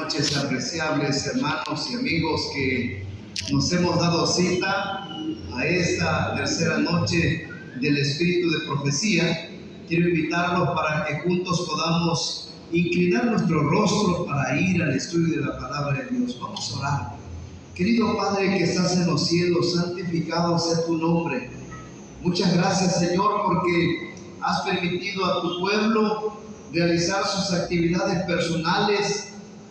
noches, apreciables hermanos y amigos que nos hemos dado cita a esta tercera noche del Espíritu de Profecía. Quiero invitarlos para que juntos podamos inclinar nuestro rostro para ir al estudio de la palabra de Dios. Vamos a orar. Querido Padre que estás en los cielos, santificado sea tu nombre. Muchas gracias, Señor, porque has permitido a tu pueblo realizar sus actividades personales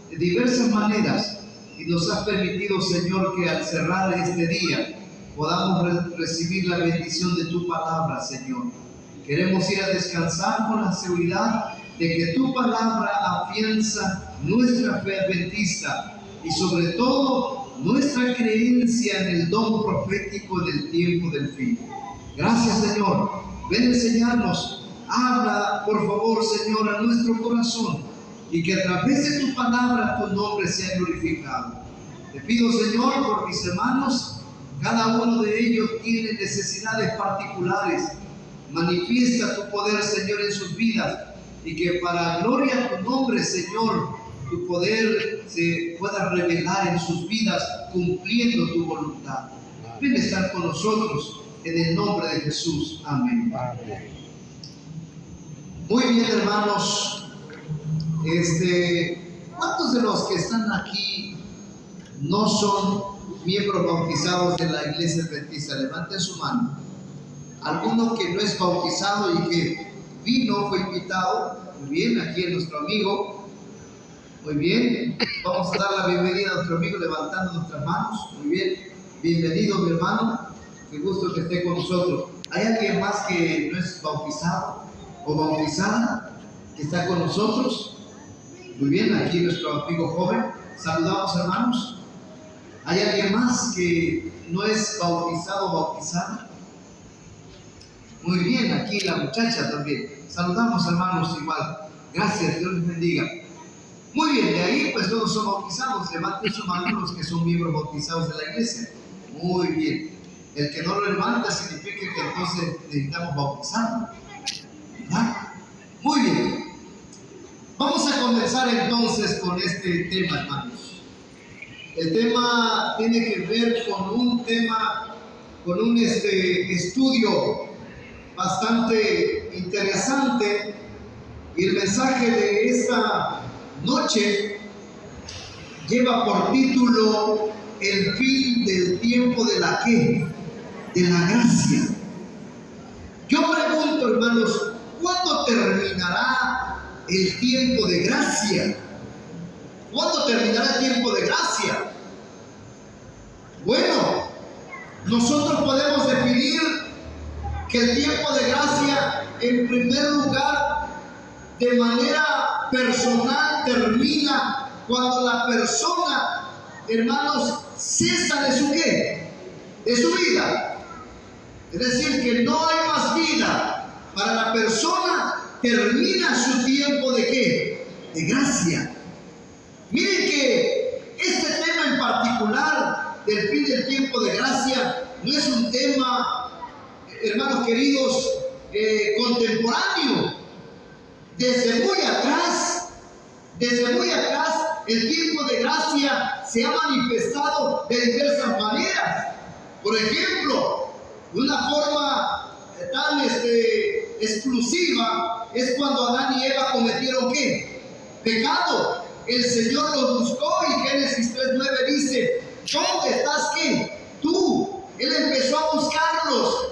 de diversas maneras y nos has permitido, Señor, que al cerrar este día podamos recibir la bendición de tu palabra, Señor. Queremos ir a descansar con la seguridad de que tu palabra afianza nuestra fe adventista y sobre todo nuestra creencia en el don profético del tiempo del fin. Gracias, Señor. Ven a enseñarnos. Habla, por favor, Señor, a nuestro corazón y que a través de tu palabra tu nombre sea glorificado. Te pido, Señor, por mis hermanos, cada uno de ellos tiene necesidades particulares. Manifiesta tu poder, Señor, en sus vidas y que para gloria a tu nombre, Señor, tu poder se pueda revelar en sus vidas cumpliendo tu voluntad. Ven a estar con nosotros en el nombre de Jesús. Amén. Muy bien, hermanos. ¿Cuántos de los que están aquí no son miembros bautizados de la iglesia adventista? Levanten su mano. Alguno que no es bautizado y que vino, fue invitado. Muy bien, aquí es nuestro amigo. Muy bien, vamos a dar la bienvenida a nuestro amigo levantando nuestras manos. Muy bien, bienvenido mi hermano, qué gusto que esté con nosotros. ¿Hay alguien más que no es bautizado o bautizada que está con nosotros? Muy bien, aquí nuestro amigo joven. Saludamos, hermanos. ¿Hay alguien más que no es bautizado o bautizada? Muy bien, aquí la muchacha también. Saludamos, hermanos, igual. Gracias, Dios les bendiga. Muy bien, de ahí pues todos son bautizados. Levanten su mano los que son miembros bautizados de la iglesia. Muy bien. El que no lo levanta significa que entonces necesitamos bautizarlo, ¿verdad? Muy bien. Vamos a comenzar entonces con este tema, hermanos. El tema tiene que ver con un estudio bastante interesante y el mensaje de esta noche lleva por título el fin del tiempo de la ¿qué? De la gracia. Yo pregunto, hermanos, ¿cuándo terminará el tiempo de gracia? ¿Cuándo terminará el tiempo de gracia? Bueno, nosotros podemos definir que el tiempo de gracia, en primer lugar, de manera personal, termina cuando la persona, hermanos, cesa de su ¿qué? De su vida. Es decir, que no hay más vida para la persona, termina su tiempo de ¿qué? De gracia. Miren que este tema en particular del fin del tiempo de gracia no es un tema, hermanos queridos, contemporáneo. Desde muy atrás, el tiempo de gracia se ha manifestado de diversas maneras. Por ejemplo, de una forma tan exclusiva es cuando Adán y Eva cometieron ¿qué? Pecado. El Señor los buscó y Génesis 3:9 dice: ¿dónde estás qué? Tú. Él empezó a buscarlos,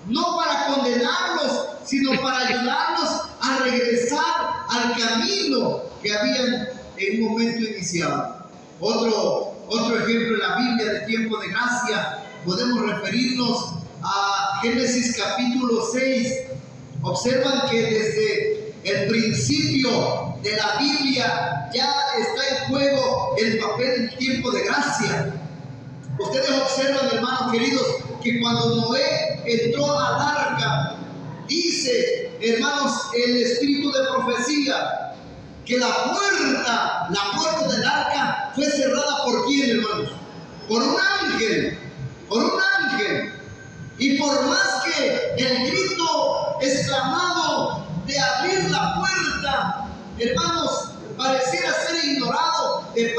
no para condenarlos, sino para ayudarlos a regresar al camino que habían en un momento iniciado. Otro ejemplo en la Biblia de tiempo de gracia, podemos referirnos a Génesis capítulo 6. Observan que desde el principio de la Biblia ya está en juego el papel del tiempo de gracia. Ustedes observan, hermanos queridos, que cuando Noé entró al arca, dice, hermanos, el espíritu de profecía, que la puerta del arca fue cerrada ¿por quién, hermanos? Por un ángel. Y por más que el grito exclamado de abrir la puerta, hermanos, pareciera ser ignorado de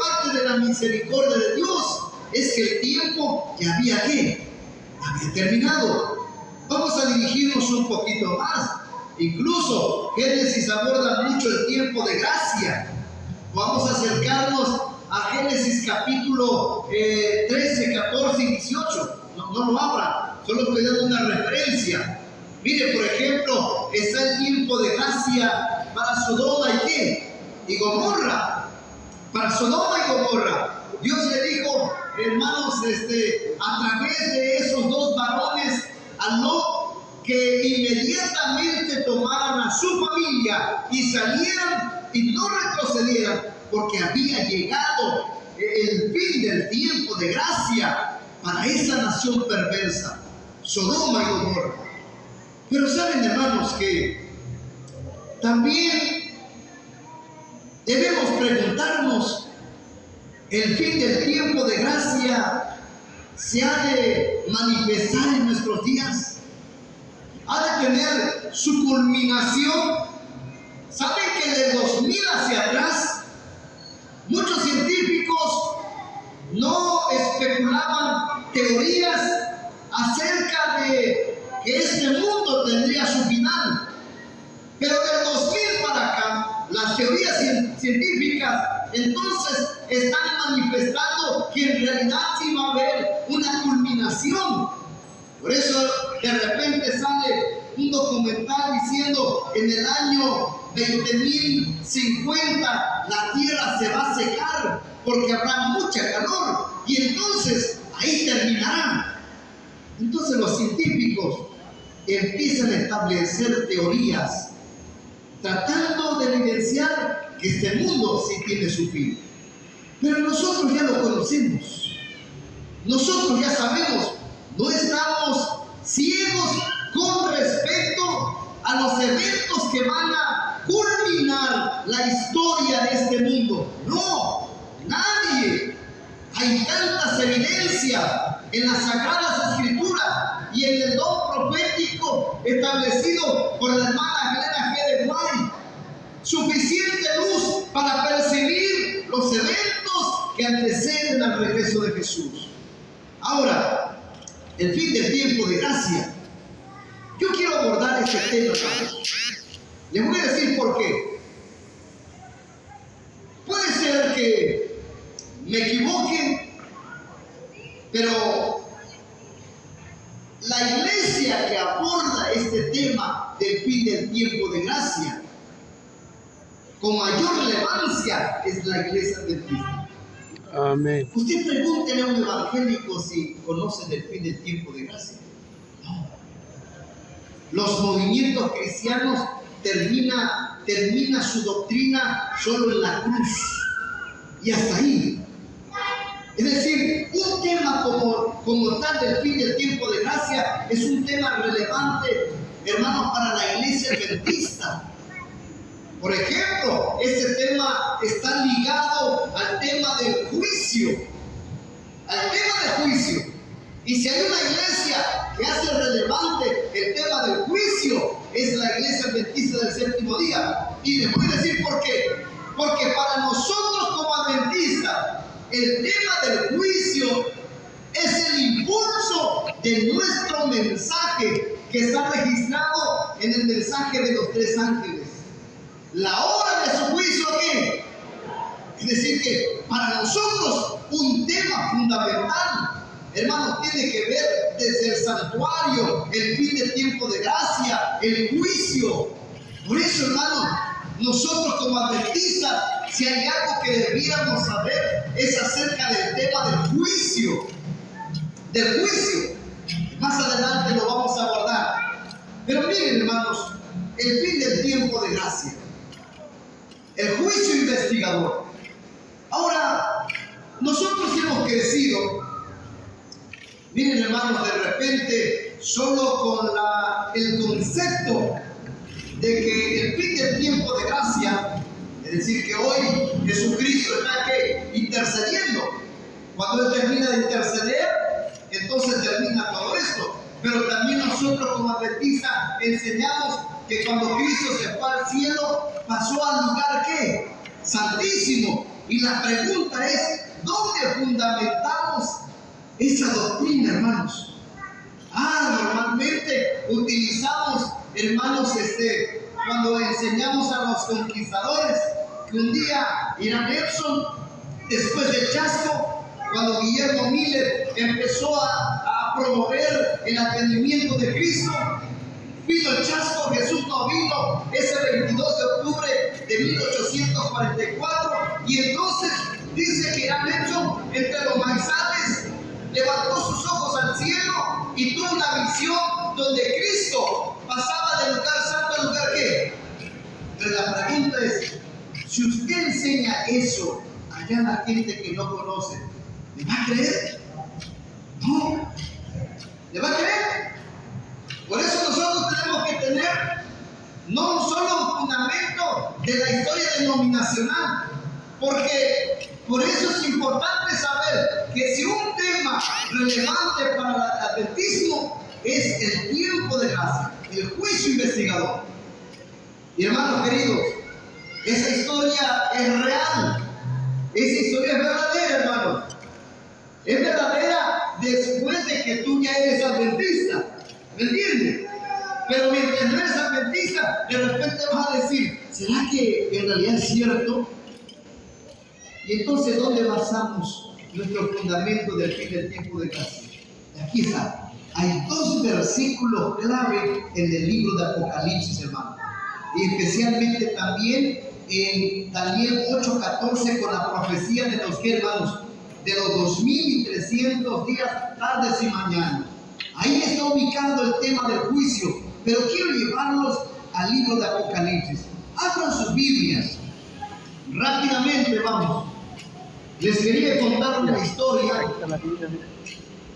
misericordia de Dios es que el tiempo ya había terminado. Vamos a dirigirnos un poquito más. Incluso Génesis aborda mucho el tiempo de gracia. Vamos a acercarnos a Génesis capítulo 13, 14 y 18. No lo abra, solo estoy dando una referencia. Mire, por ejemplo, está el tiempo de gracia para Sodoma y Gomorra. Para Sodoma y Gomorra, Dios le dijo, hermanos, a través de esos dos varones, a Lot, que inmediatamente tomaran a su familia y salieran y no retrocedieran, porque había llegado el fin del tiempo de gracia para esa nación perversa, Sodoma y Gomorra. Pero saben, hermanos, que también debemos preguntarnos, ¿el fin del tiempo de gracia se ha de manifestar en nuestros días? ¿Ha de tener su culminación? ¿Saben que de 2000 hacia atrás muchos científicos no especulaban teorías acerca de que este mundo tendría su final? Pero del 2000 para acá, las teorías científicas entonces están manifestando que en realidad sí va a haber una culminación. Por eso de repente sale un documental diciendo en el año 20.050 la tierra se va a secar porque habrá mucha calor y entonces ahí terminará. Entonces los científicos empiezan a establecer teorías tratando de evidenciar que este mundo sí tiene su fin. Pero nosotros ya lo conocemos, nosotros ya sabemos, no estamos ciegos con respecto a los eventos que van a culminar la historia de este mundo. No, nadie. Hay tantas evidencias en las Sagradas Escrituras y en el don profético establecido por la hermana Helena G. de White. Suficiente luz para percibir los eventos que anteceden al regreso de Jesús. Ahora, el fin del tiempo de gracia. Yo quiero abordar este tema, hermanos. Les voy a decir por qué. Puede ser que me equivoque, pero la iglesia que aborda este tema del fin del tiempo de gracia con mayor relevancia es la iglesia adventista. Amén. Usted pregúntele a un evangélico si conoce del fin del tiempo de gracia. No. Los movimientos cristianos termina su doctrina solo en la cruz y hasta ahí. Es decir, un tema como tal del fin del tiempo de gracia es un tema relevante, hermanos, para la iglesia adventista. Por ejemplo, ese tema está ligado al tema del juicio. Al tema del juicio. Y si hay una iglesia que hace relevante el tema del juicio, es la iglesia adventista del séptimo día. Y les voy a decir por qué. Porque para nosotros como adventistas, el tema del juicio es el impulso de nuestro mensaje que está registrado en el mensaje de los tres ángeles. La hora de su juicio, ¿qué? Es decir, que para nosotros un tema fundamental, hermanos, tiene que ver desde el santuario, el fin del tiempo de gracia, el juicio. Por eso, hermanos, nosotros como adventistas, si hay algo que debiéramos saber, es acerca del tema del juicio. Del juicio. Más adelante lo vamos a abordar. Pero miren, hermanos, el fin del tiempo de gracia. El juicio investigador. Ahora, nosotros hemos crecido, miren, hermanos, de repente, solo con el concepto de que el fin del tiempo de gracia, es decir, que hoy Jesucristo está intercediendo. Cuando Él termina de interceder, entonces termina todo esto. Pero también nosotros como adventistas enseñamos que cuando Cristo se fue al cielo, pasó al lugar ¿qué? Santísimo. Y la pregunta es, ¿dónde fundamentamos esa doctrina, hermanos? Normalmente utilizamos, hermanos, cuando enseñamos a los conquistadores, que un día Irán Epson, después del chasco, cuando Guillermo Miller empezó a promover el advenimiento de Cristo, vino el chasco, Jesús no vino ese 22 de octubre de 1844, y entonces dice que Irán Epson, entre los maizales, levantó sus ojos al cielo y tuvo una visión donde Cristo pasaba del lugar santo al lugar ¿qué? Pero la pregunta es, si usted enseña eso allá a la gente que no conoce, ¿le va a creer? No. ¿Le va a creer? Por eso nosotros tenemos que tener no solo un fundamento de la historia denominacional, porque por eso es importante saber que si un tema relevante para el adventismo es el tiempo de gracia, el juicio investigador. Y hermanos queridos, esa historia es real, esa historia es verdadera, hermanos. Es verdadera después de que tú ya eres adventista, ¿me entiendes? Pero mientras no eres adventista, de repente vas a decir, ¿será que en realidad es cierto? Y entonces, ¿dónde basamos nuestro fundamento del fin del tiempo de gracia? Aquí está. Hay dos versículos clave en el libro de Apocalipsis, hermano. Y especialmente también en Daniel 8:14 con la profecía de los que, hermanos, de los 2300 días, tardes y mañanas. Ahí está ubicado el tema del juicio, pero quiero llevarlos al libro de Apocalipsis. Abran sus Biblias. Rápidamente, vamos. Les quería contar una historia,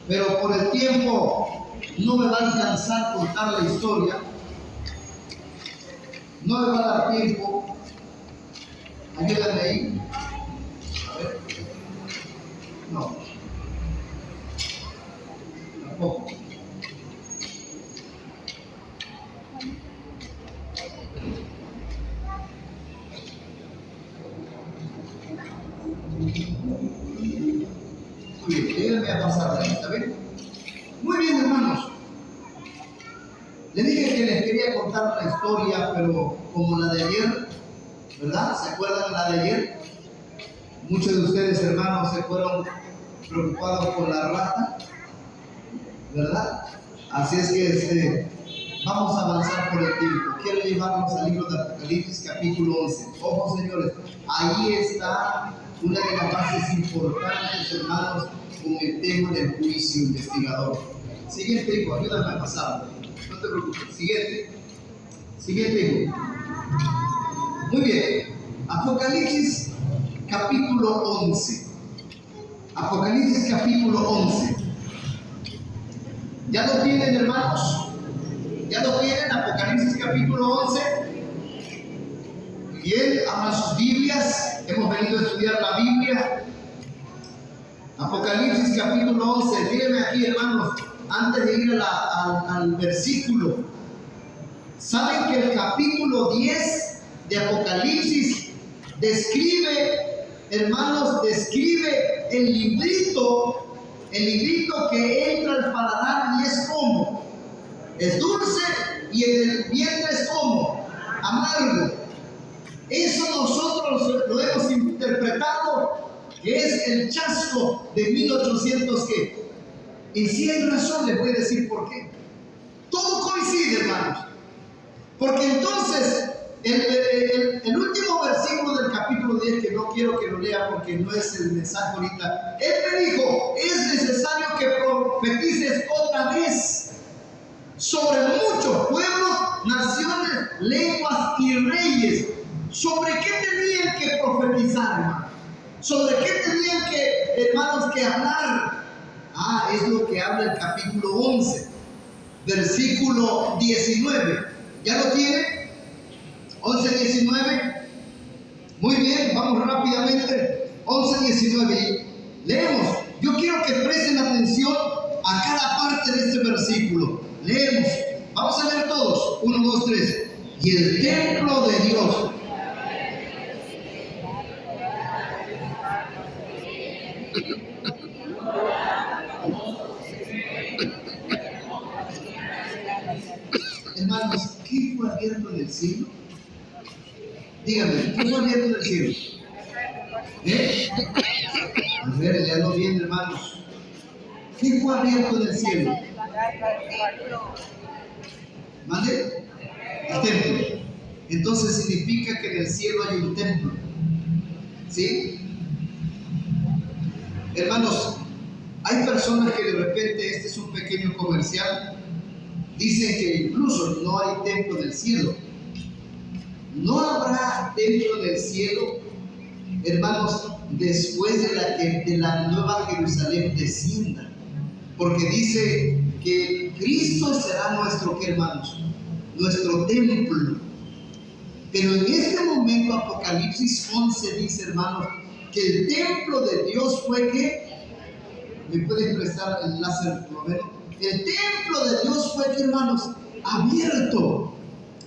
pero por el tiempo no me va a alcanzar contar la historia. No me va a dar tiempo. Ayúdame ahí. A ver. No. Tampoco. Muy bien, déjenme a pasar ahí, ¿está bien? Muy bien, hermanos. Les dije que les quería contar la historia, pero como la de ayer, ¿verdad? ¿Se acuerdan la de ayer? Muchos de ustedes, hermanos, se fueron preocupados por la rata, ¿verdad? Así es que vamos a avanzar por el tiempo. Quiero llevarnos al libro de Apocalipsis, capítulo 11. Ojo, señores, ahí está una de las bases importantes, hermanos, con el tema del juicio investigador. Siguiente hijo, ayúdame a pasar. No te preocupes. Siguiente hijo. Muy bien. Apocalipsis, capítulo 11. Apocalipsis, capítulo 11. ¿Ya lo tienen, hermanos? ¿Ya lo tienen? Apocalipsis, capítulo 11. Bien, abran sus Biblias. Hemos venido a estudiar la Biblia. Apocalipsis capítulo 11. Mírenme aquí, hermanos, antes de ir al versículo. ¿Saben que el capítulo 10 de Apocalipsis describe, hermanos, describe el librito que entra al paladar y es como? Es dulce y en el vientre es como amargo. Eso nosotros lo hemos interpretado que es el chasco de 1800 ¿qué? Y si hay razón, les voy a decir por qué. Todo coincide, hermanos. Porque entonces, el último versículo del capítulo 10, que no quiero que lo lea porque no es el mensaje ahorita, él me dijo, es necesario que profetices otra vez sobre muchos pueblos, naciones, lenguas y reyes. ¿Sobre qué tenían que profetizar, hermano? ¿Sobre qué tenían que, hermanos, que hablar? Es lo que habla el capítulo 11, versículo 19. ¿Ya lo tienen? 11, 19. Muy bien, vamos rápidamente. 11, 19. Leemos. Yo quiero que presten atención a cada parte de este versículo. Leemos. Vamos a leer todos. 1, 2, 3. Y el templo de Dios Hermanos, ¿qué fue abierto en el cielo? Díganme, ¿qué fue abierto en el cielo? A ver, léalo bien, hermanos. ¿Qué fue abierto en el cielo? ¿Vale? El templo. Entonces significa que en el cielo hay un templo. ¿Sí? Hermanos, hay personas que de repente, este es un pequeño comercial, dicen que incluso no hay templo en el cielo. No habrá templo en el cielo, hermanos, después de la nueva Jerusalén descienda. Porque dice que Cristo será nuestro, ¿qué, hermanos? Nuestro templo. Pero en este momento Apocalipsis 11 dice, hermanos, que el templo de Dios fue que, ¿me pueden prestar el láser por lo menos? El templo de Dios fue que, hermanos, abierto.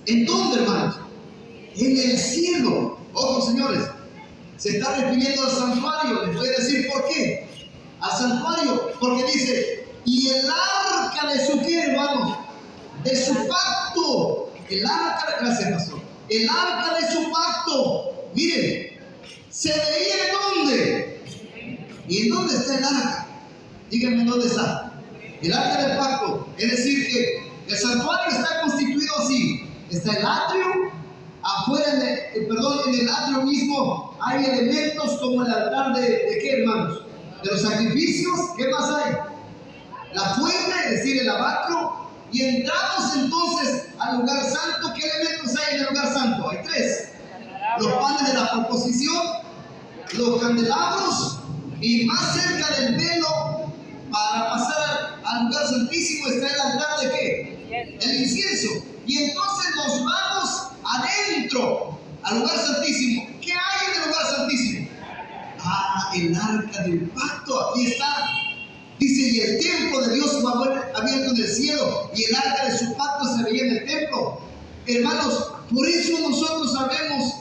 ¿En dónde, hermanos? En el cielo. Ojo, señores, se está refiriendo al santuario. Les voy a decir por qué. Al santuario, porque dice, y el arca de su qué, hermanos, de su pacto. El arca, gracias, pastor. El arca de su pacto, miren, se veía en dónde. ¿Y en dónde está el arca? Díganme dónde está. El arca del pacto. Es decir, que el santuario está constituido así. Está el atrio, afuera, en el atrio mismo hay elementos como el altar de ¿qué, hermanos? De los sacrificios. ¿Qué más hay? La fuente, es decir, el lavacro. Y entramos entonces al lugar santo. ¿Qué elementos hay en el lugar santo? Hay tres: los panes de la proposición, los candelabros, y más cerca del velo, para pasar al lugar santísimo, está el altar de ¿qué? El incienso. Y entonces nos vamos adentro al lugar santísimo. ¿Qué hay en el lugar santísimo? Ah, el arca del pacto. Aquí está. Dice, y el templo de Dios fue abierto en el cielo, y el arca de su pacto se veía en el templo. Hermanos, por eso nosotros sabemos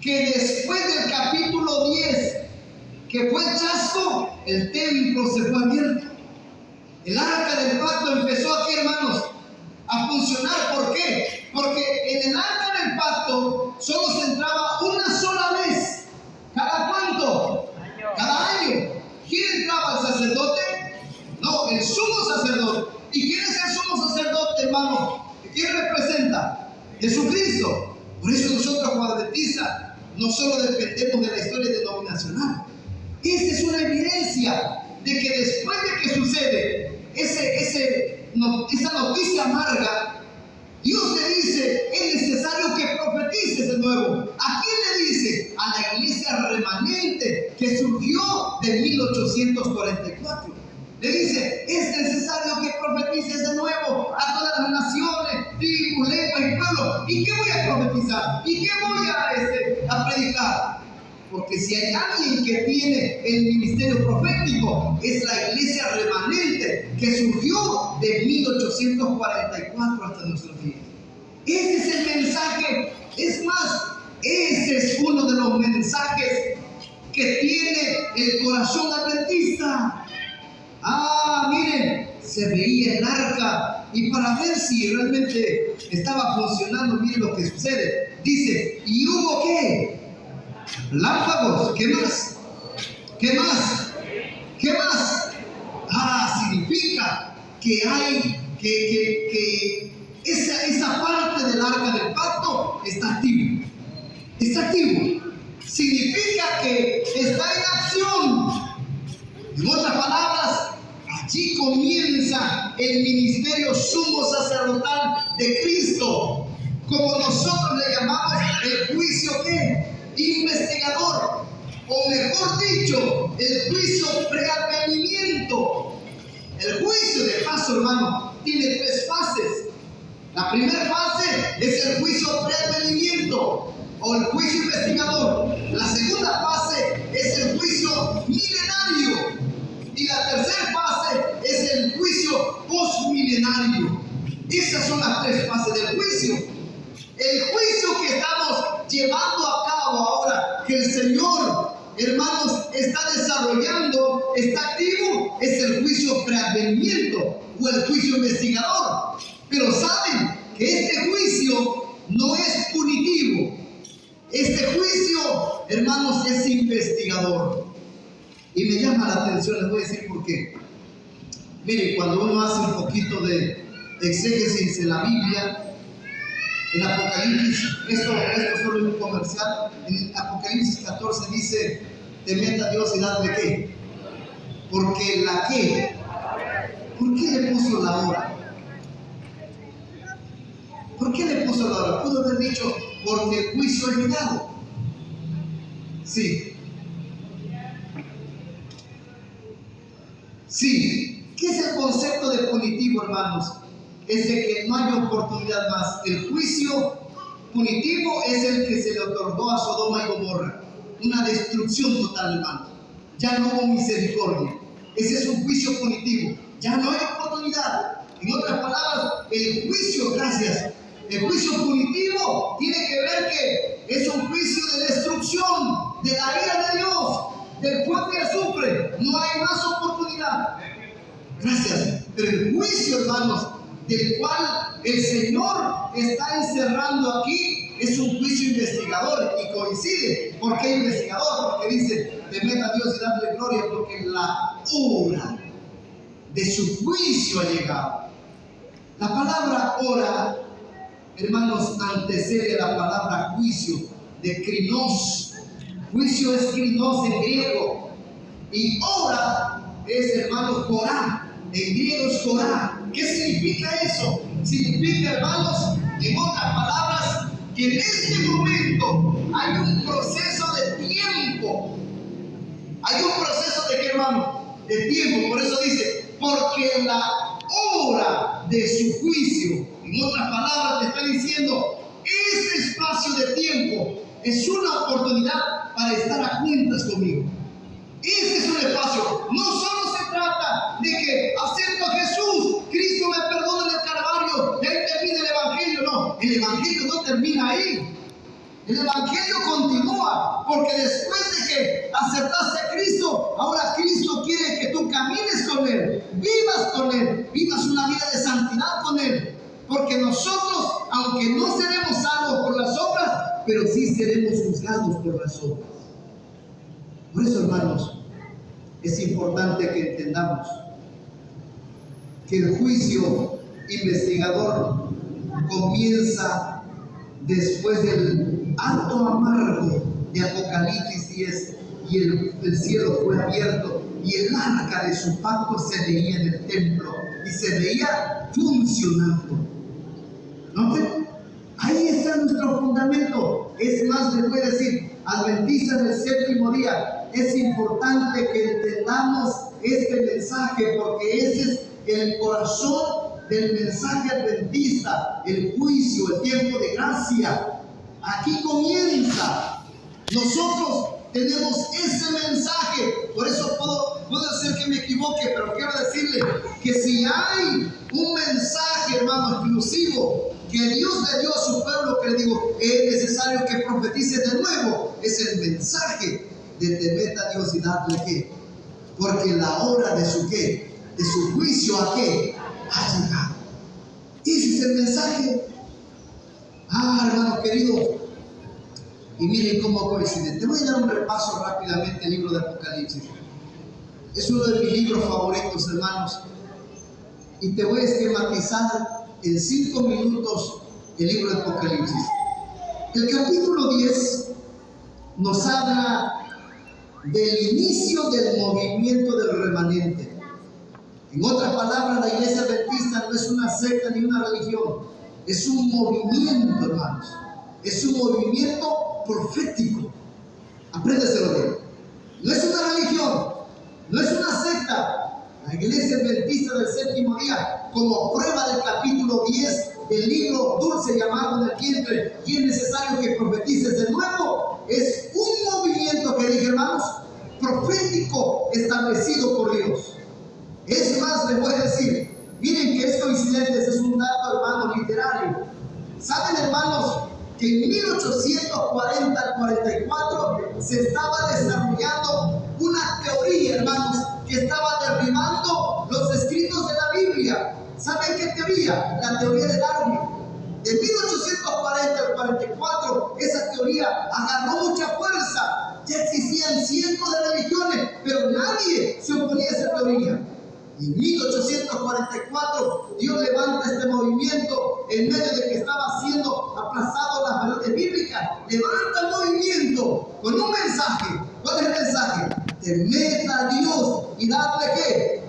que después del capítulo 10, que fue el chasco, el templo se fue abierto. El arca del pacto empezó aquí, hermanos, a funcionar. ¿Por qué? Porque en el arca del pacto solo se entraba una sola vez. ¿Cada cuánto? Cada año. ¿Quién entraba? ¿El sacerdote? No, el sumo sacerdote. ¿Y quién es el sumo sacerdote, hermano? ¿Quién representa? Jesucristo. Por eso nosotros como adventistas no solo dependemos de la historia denominacional. Esta es una evidencia de que después de que sucede esa noticia amarga, Dios le dice, es necesario que profetices de nuevo. ¿A quién le dice? A la iglesia remanente que surgió de 1844. Le dice, es necesario que profetices de nuevo a todas las naciones, tribus, lenguas y pueblos. ¿Y qué voy a profetizar? ¿Y qué voy a predicar? Porque si hay alguien que tiene el ministerio profético, es la iglesia remanente que surgió de 1844 hasta nuestros días. Ese es el mensaje. Es más, ese es uno de los mensajes que tiene el corazón adventista. Ah, miren, se veía el arca, y para ver si realmente estaba funcionando, miren lo que sucede. Dice, ¿y hubo qué? Lámpagos. ¿Qué más? ¿Qué más? ¿Qué más? Ah, significa que hay que esa parte del arca del pacto está activo. Está activo. Significa que está en acción. En otras palabras, allí comienza el ministerio sumo sacerdotal de Cristo, como nosotros le llamamos el juicio ¿qué? Investigador, o mejor dicho, el juicio preadvenimiento. El juicio, de paso, hermano, tiene tres fases. La primera fase es el juicio preadvenimiento o el juicio investigador. La segunda fase es el juicio milenario. Y la tercera fase es el juicio postmilenario. Esas son las tres fases del juicio. El juicio que estamos llevando a cabo ahora, que el Señor, hermanos, está desarrollando, está activo, es el juicio preadvenimiento o el juicio investigador. Pero saben, que este juicio no es punitivo. Este juicio, hermanos, es investigador. Y me llama la atención, les voy a decir por qué. Miren, cuando uno hace un poquito de exégesis en la Biblia, en Apocalipsis, esto solo es un comercial, en Apocalipsis 14 dice, temed a Dios y dadle ¿qué? Porque la ¿qué? ¿Por qué le puso la hora? ¿Por qué le puso la hora? Pudo haber dicho, porque el juicio ha llegado. Sí. Sí. ¿Qué es el concepto de punitivo, hermanos? Es de que no hay oportunidad más. El juicio punitivo es el que se le otorgó a Sodoma y Gomorra. Una destrucción total, hermano. Ya no hubo misericordia. Ese es un juicio punitivo. Ya no hay oportunidad. En otras palabras, el juicio, gracias. El juicio punitivo tiene que ver que es un juicio de destrucción, de la ira de Dios, del fuego de azufre. No hay más oportunidad. Gracias. Pero el juicio, hermanos, del cual el Señor está encerrando aquí, es un juicio investigador y coincide. ¿Por qué investigador? Porque dice, temed a Dios y darle gloria, porque la hora de su juicio ha llegado. La palabra hora, hermanos, antecede a la palabra juicio, de krinos. Juicio es krinos en griego. Y hora es, hermanos, korá. En griego es korá. ¿Qué significa eso? Significa, hermanos, en otras palabras, que en este momento hay un proceso de tiempo. Hay un proceso de ¿qué, hermano? De tiempo. Por eso dice, porque la hora de su juicio, en otras palabras, te está diciendo, este espacio de tiempo es una oportunidad para estar a cuentas conmigo. Este es un espacio. No solo se trata de que acepto a Jesús, Cristo me perdona en el Calvario, y ahí termina el Evangelio. No, el Evangelio no termina ahí. El Evangelio continúa, porque después de que aceptaste a Cristo, ahora Cristo quiere que tú camines con Él, vivas una vida de santidad con Él. Porque nosotros, aunque no seremos salvos por las obras, pero sí seremos juzgados por las obras. Por eso, hermanos, es importante que entendamos que el juicio investigador comienza después del acto amargo de Apocalipsis 10, y el cielo fue abierto y el arca de su pacto se veía en el templo y se veía funcionando. ¿Noten? Ahí está nuestro fundamento. Es más, les voy a decir, adventistas del séptimo día, es importante que entendamos este mensaje, porque ese es el corazón del mensaje adventista, el juicio, el tiempo de gracia. Aquí comienza. Nosotros tenemos ese mensaje. Por eso puedo ser que me equivoque, pero quiero decirle que si hay un mensaje, hermano, exclusivo que Dios le dio a su pueblo, que le digo, es necesario que profetice de nuevo, es el mensaje de temer a Dios y darle ¿qué? Porque la hora de su ¿qué? De su juicio ¿a qué? Ha llegado. Ese es el mensaje. Hermano querido, y miren cómo coincide. Te voy a dar un repaso rápidamente el libro de Apocalipsis. Es uno de mis libros favoritos, hermanos, y te voy a esquematizar en 5 minutos el libro de Apocalipsis. El capítulo 10 nos habla del inicio del movimiento del remanente. En otras palabras, la iglesia adventista no es una secta ni una religión, es un movimiento, hermanos. Es un movimiento profético. Apréndeselo bien. No es una religión, no es una secta. La iglesia adventista del séptimo día, como prueba del capítulo 10 del libro dulce llamado en el vientre, y es necesario que profetices de nuevo, es un movimiento que dije, hermanos, profético establecido por Dios. Es más, les voy a decir, miren que es coincidente, es un dato, hermano, literario. ¿Saben, hermanos, que en 1840 al 44 se estaba desarrollando una teoría, hermanos, que estaba derribando los escritos de la Biblia? ¿Saben qué teoría? La teoría de Darwin. De 1840 al 44, esa teoría agarró mucha fuerza. Ya existían cientos de religiones, pero nadie se oponía a esa teoría. En 1844, Dios levanta este movimiento en medio de que estaba siendo aplazado las verdades bíblicas. Levanta el movimiento con un mensaje. ¿Cuál es el mensaje? Temed a Dios y dadle ¿qué?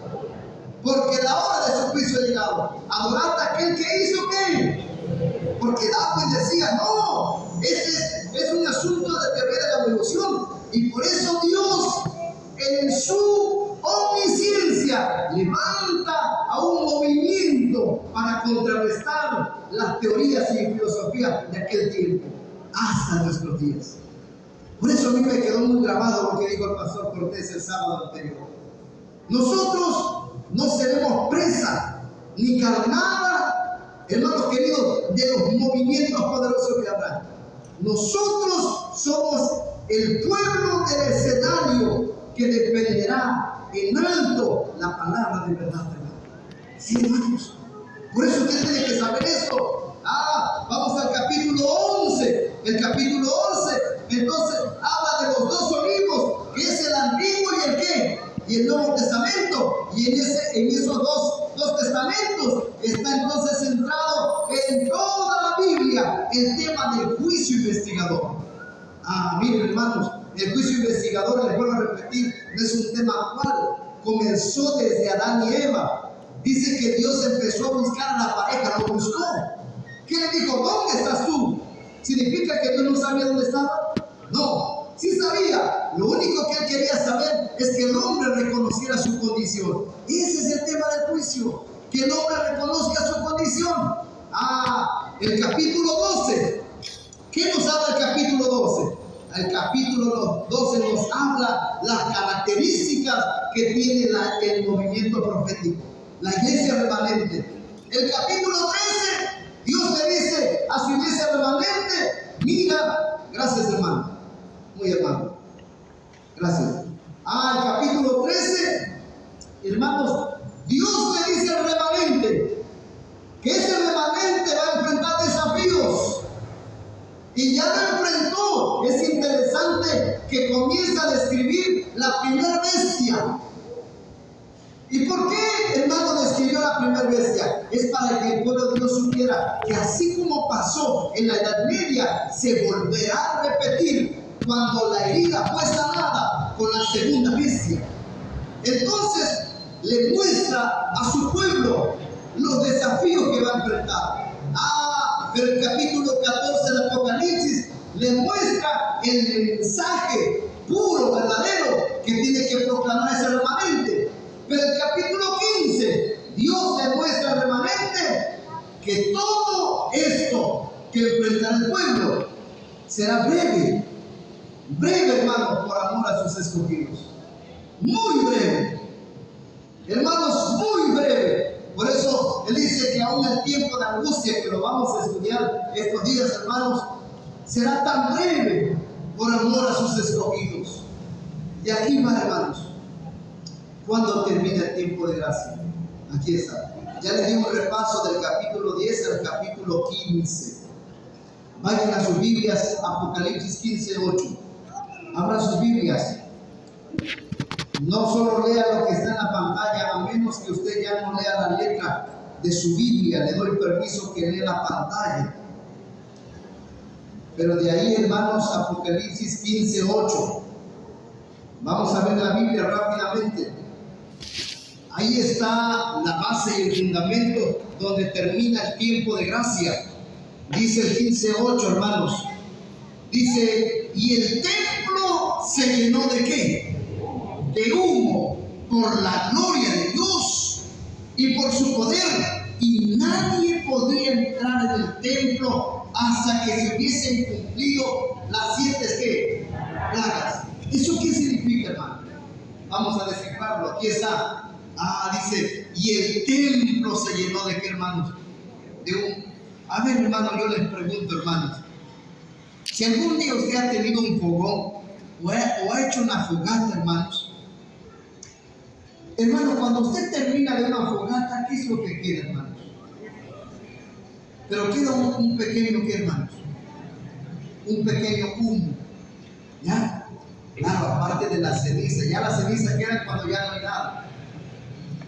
Porque la hora de su juicio ha llegado. Adorad a aquel que hizo ¿qué? Porque Darwin decía, no, este es un asunto de teoría de la evolución. Y por eso Dios, en su omnisciencia, levanta a un movimiento para contrarrestar las teorías y filosofías de aquel tiempo, hasta nuestros días. Por eso a mí me quedó muy grabado lo que dijo el pastor Cortés el sábado anterior. Nosotros no seremos presa ni carnada, hermanos queridos, de los movimientos poderosos que habrá. Nosotros somos el pueblo del escenario que defenderá en alto la palabra de verdad, hermano. Sí, hermanos. Por eso usted tiene que saber esto. Vamos al capítulo 11. El capítulo 11, entonces, habla de los dos olivos, que es el Antiguo y el ¿qué? Y el Nuevo Testamento. Y en esos dos testamentos está entonces centrado en toda la Biblia el tema del juicio investigador. Miren, hermanos, el juicio investigador, les vuelvo a repetir, no es un tema actual. Comenzó desde Adán y Eva. Dice que Dios empezó a buscar a la pareja, lo buscó. ¿Qué le dijo? ¿Dónde estás tú? ¿Significa que Dios no sabía dónde estaba? No, sí sabía. Lo único que él quería saber es que el hombre reconociera su condición. Ese es el tema del juicio, que el hombre reconozca su condición. El capítulo 12. ¿Qué nos habla el capítulo 12? El capítulo 12 nos habla las características que tiene el movimiento profético, la iglesia remanente. El capítulo 13, Dios le dice a su iglesia remanente, mira, gracias hermano, muy hermano, gracias. El capítulo 13, hermanos, Dios le dice al remanente que ese remanente va a enfrentar desafíos. Y ya lo enfrentó. Es interesante que comienza a describir la primera bestia. ¿Y por qué, hermano, describió la primera bestia? Es para que el pueblo de Dios supiera que así como pasó en la Edad Media, se volverá a repetir cuando la herida fue sanada con la segunda bestia. Entonces, le muestra a su pueblo los desafíos que va a enfrentar. Pero el capítulo 14 del Apocalipsis le muestra el mensaje puro, verdadero, que tiene que proclamar ese remanente. Pero el capítulo 15, Dios le muestra al remanente que todo esto que enfrentará el pueblo será breve. Breve, hermanos, por amor a sus escogidos. Muy breve. Hermanos, muy breve. Por eso él dice que aún el tiempo de angustia, que lo vamos a estudiar estos días, hermanos, será tan breve por amor a sus escogidos. Y aquí va, hermanos, cuando termina el tiempo de gracia. Aquí está. Ya les di un repaso del capítulo 10 al capítulo 15. Vayan a sus Biblias, Apocalipsis 15, 8. Abran sus Biblias. No solo lea lo que está en la pantalla, a menos que usted ya no lea la letra de su Biblia. Le doy permiso que lea la pantalla. Pero de ahí, hermanos, Apocalipsis 15, 8. Vamos a ver la Biblia rápidamente. Ahí está la base y el fundamento donde termina el tiempo de gracia. Dice el 15:8, hermanos. Dice, y el templo se llenó ¿de qué? De humo, por la gloria de Dios y por su poder. Y nadie podía entrar en el templo hasta que se hubiesen cumplido las 7 ¿qué? Plagas. ¿Eso qué significa, hermano? Vamos a descifrarlo. Aquí está. Dice, y el templo se llenó ¿de qué, hermanos? De humo. A ver, hermano, yo les pregunto, hermanos, si algún día usted ha tenido un fogón o ha hecho una fogata, hermanos, cuando usted termina de una fogata, ¿qué es lo que queda, hermanos? Pero queda un pequeño, ¿qué, hermanos? Un pequeño humo. ¿Ya? Claro, aparte de la ceniza. Ya la ceniza queda cuando ya no hay nada.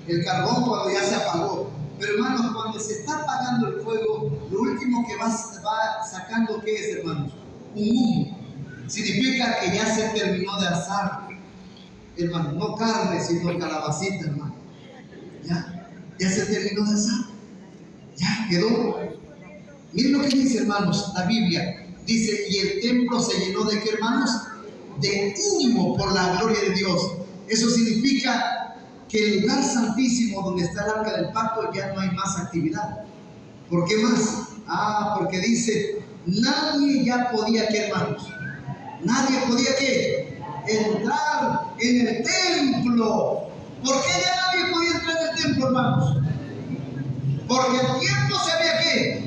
El carbón cuando ya se apagó. Pero hermanos, cuando se está apagando el fuego, lo último que va sacando, ¿qué es, hermanos? Un humo. Significa que ya se terminó de asar, hermano, no carne, sino calabacita, hermano. Ya se terminó de asar. Ya quedó. Miren lo que dice, hermanos, la Biblia. Dice, y el templo se llenó de ¿qué, hermanos? De humo por la gloria de Dios. Eso significa que el lugar santísimo donde está el arca del pacto ya no hay más actividad. ¿Por qué más? Porque dice, nadie ya podía, ¿qué, hermanos? Nadie podía, ¿qué? Entrar en el templo. ¿Por qué ya nadie podía entrar en el templo, hermanos? Porque el tiempo se había, ¿qué?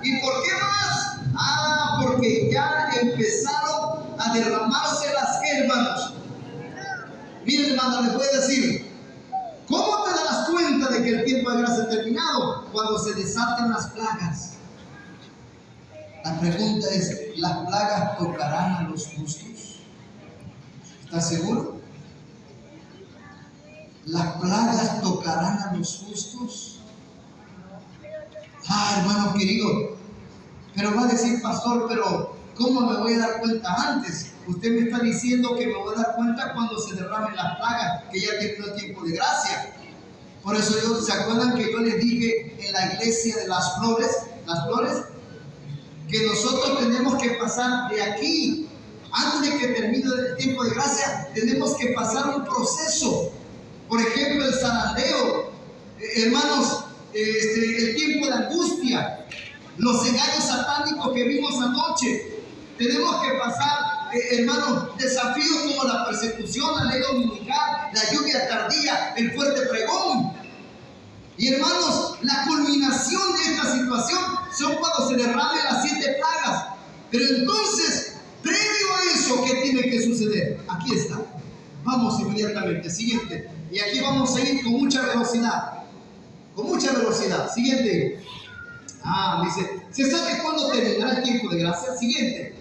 ¿Y por qué más? Porque ya empezaron a derramarse las, ¿qué, hermanos? Miren, hermano, les voy a decir, ¿cómo te darás cuenta de que el tiempo de gracia ha terminado? Cuando se desaten las plagas. La pregunta es, ¿las plagas tocarán a los justos? ¿Estás seguro? ¿Las plagas tocarán a los justos? Hermano querido, pero va a decir, pastor, pero ¿cómo me voy a dar cuenta antes? Usted me está diciendo que me voy a dar cuenta cuando se derramen las plagas, que ya terminó el tiempo de gracia. Por eso ¿se acuerdan que yo les dije en la iglesia de las flores, que nosotros tenemos que pasar de aquí, antes de que termine el tiempo de gracia, tenemos que pasar un proceso? Por ejemplo, el zarandeo, hermanos, el tiempo de angustia, los engaños satánicos que vimos anoche. Tenemos que pasar, hermanos, desafíos como la persecución, la ley dominical, la lluvia tardía, el fuerte pregón. Y hermanos, la culminación de esta situación son cuando se derramen las 7 plagas. Pero entonces, previo a eso, ¿qué tiene que suceder? Aquí está. Vamos inmediatamente. Siguiente. Y aquí vamos a ir con mucha velocidad. Con mucha velocidad. Siguiente. Dice, ¿se sabe cuándo terminará el tiempo de gracia? Siguiente.